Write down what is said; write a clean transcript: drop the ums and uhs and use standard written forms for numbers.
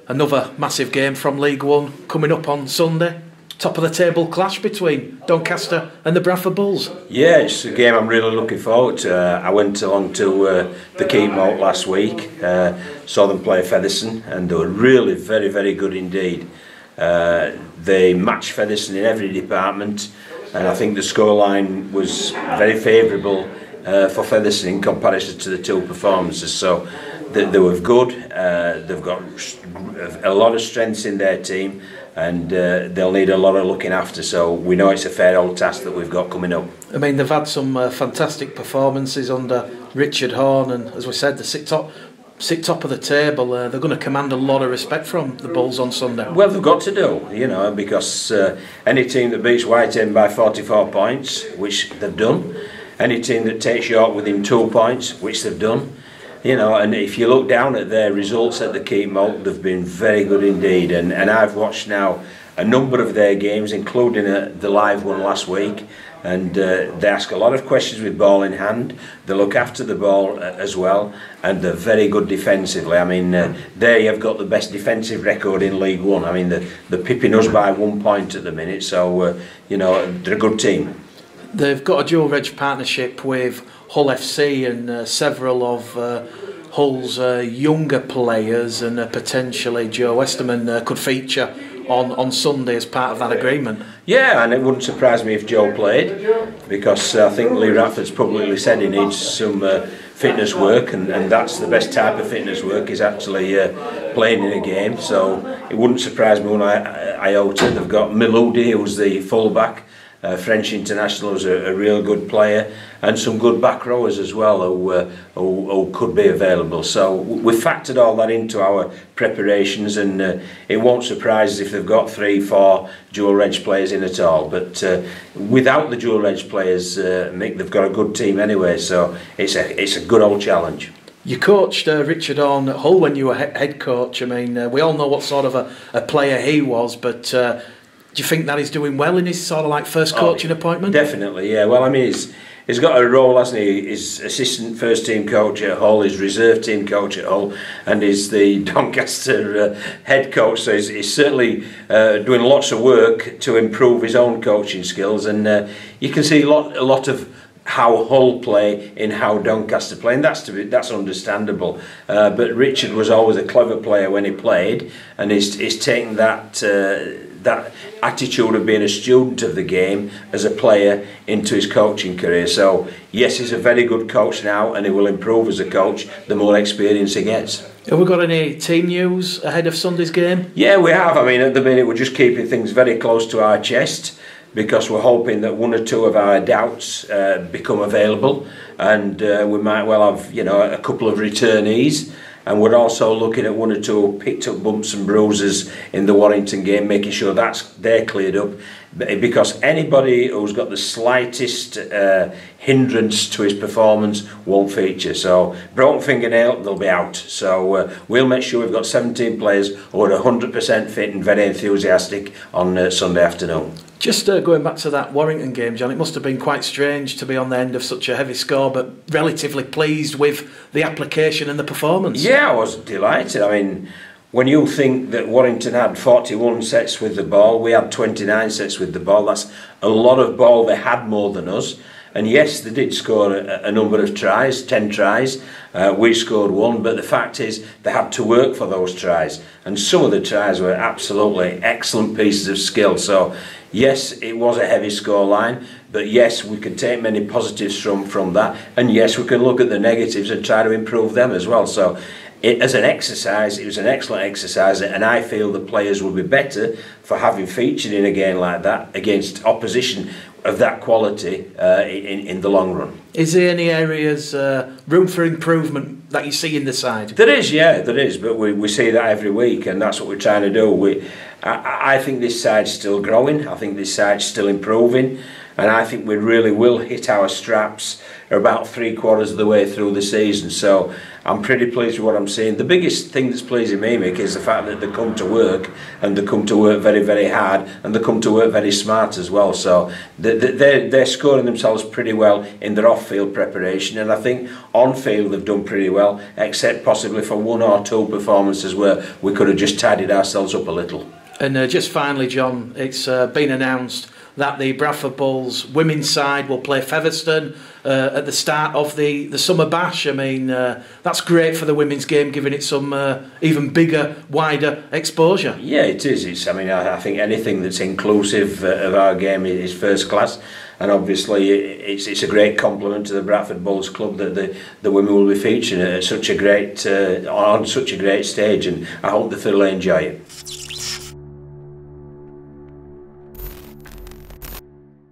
another massive game from League One coming up on Sunday. Top of the table clash between Doncaster and the Bradford Bulls. Yeah, it's a game I'm really looking forward to. I went along to the Kear last week, saw them play Featherstone, and they were really very, very good indeed. They matched Featherstone in every department, and I think the scoreline was very favourable for Featherstone in comparison to the two performances. So they were good. They've got a lot of strengths in their team, and they'll need a lot of looking after. So we know it's a fair old task that we've got coming up. I mean, they've had some fantastic performances under Richard Horne, and as we said, they sit top of the table. They're going to command a lot of respect from the Bulls on Sunday. Well, they've got to do, you know, because any team that beats Whiteham by 44 points, which they've done, any team that takes York within 2 points, which they've done, you know, and if you look down at their results at the Kear, they've been very good indeed. And I've watched now a number of their games, including the live one last week, and they ask a lot of questions with ball in hand. They look after the ball as well, and they're very good defensively. I mean, they have got the best defensive record in League One. I mean, they're pipping us by 1 point at the minute, so you know, they're a good team. They've got a dual reg partnership with Hull FC, and several of Hull's younger players, and potentially Joe Westerman could feature on Sunday as part of that agreement. Yeah, and it wouldn't surprise me if Joe played, because I think Lee Radford's publicly said he needs some fitness work, and that's the best type of fitness work, is actually playing in a game. So it wouldn't surprise me when iota. They've got Miloudi, who's the full-back, French international, who's a real good player, and some good back rowers as well who could be available. So we've factored all that into our preparations, and it won't surprise us if they've got 3-4 dual reg players in at all. But without the dual reg players, Mick, they've got a good team anyway, so it's a good old challenge. You coached Richard Horne at Hull when you were head coach. I mean, we all know what sort of a player he was, but do you think that he's doing well in his sort of like first coaching appointment? Definitely, yeah. Well, I mean, he's got a role, hasn't he? He's assistant first team coach at Hull, he's reserve team coach at Hull, and he's the Doncaster head coach. So he's certainly doing lots of work to improve his own coaching skills, and you can see a lot of how Hull play in how Doncaster play, and that's understandable. But Richard was always a clever player when he played, and he's taken that attitude of being a student of the game as a player into his coaching career. So yes, he's a very good coach now, and he will improve as a coach the more experience he gets. Have we got any team news ahead of Sunday's game? Yeah, we have. I mean, at the minute we're just keeping things very close to our chest, because we're hoping that one or two of our doubts become available, and we might well have, you know, a couple of returnees. And we're also looking at one or two who picked up bumps and bruises in the Warrington game, making sure they're cleared up. Because anybody who's got the slightest hindrance to his performance won't feature. So broken fingernail, they'll be out. So we'll make sure we've got 17 players who are 100% fit and very enthusiastic on Sunday afternoon. Just going back to that Warrington game, John, it must have been quite strange to be on the end of such a heavy score, but relatively pleased with the application and the performance. Yeah, I was delighted. I mean, when you think that Warrington had 41 sets with the ball, we had 29 sets with the ball, that's a lot of ball. They had more than us. And yes, they did score a number of tries, 10 tries. We scored one, but the fact is they had to work for those tries. And some of the tries were absolutely excellent pieces of skill. So yes, it was a heavy scoreline, but yes, we can take many positives from that. And yes, we can look at the negatives and try to improve them as well. So as an exercise, it was an excellent exercise, and I feel the players will be better for having featured in a game like that against opposition of that quality in the long run. Is there any areas, room for improvement that you see in the side? There is, yeah, there is, but we see that every week, and that's what we're trying to do. I think this side's still growing, I think this side's still improving, and I think we really will hit our straps about 3/4 of the way through the season. So I'm pretty pleased with what I'm seeing. The biggest thing that's pleasing me, Mick, is the fact that they come to work, and they come to work very, very hard, and they come to work very smart as well. So they're scoring themselves pretty well in their off-field preparation, and I think on-field they've done pretty well, except possibly for 1 or 2 performances where we could have just tidied ourselves up a little. And just finally, John, it's been announced that the Bradford Bulls women's side will play Featherstone at the start of the summer bash. I mean, that's great for the women's game, giving it some even bigger, wider exposure. Yeah, it is. I mean, I think anything that's inclusive of our game is first class, and obviously it's a great compliment to the Bradford Bulls club that the women will be featuring at such a great on such a great stage, and I hope they thoroughly enjoy it.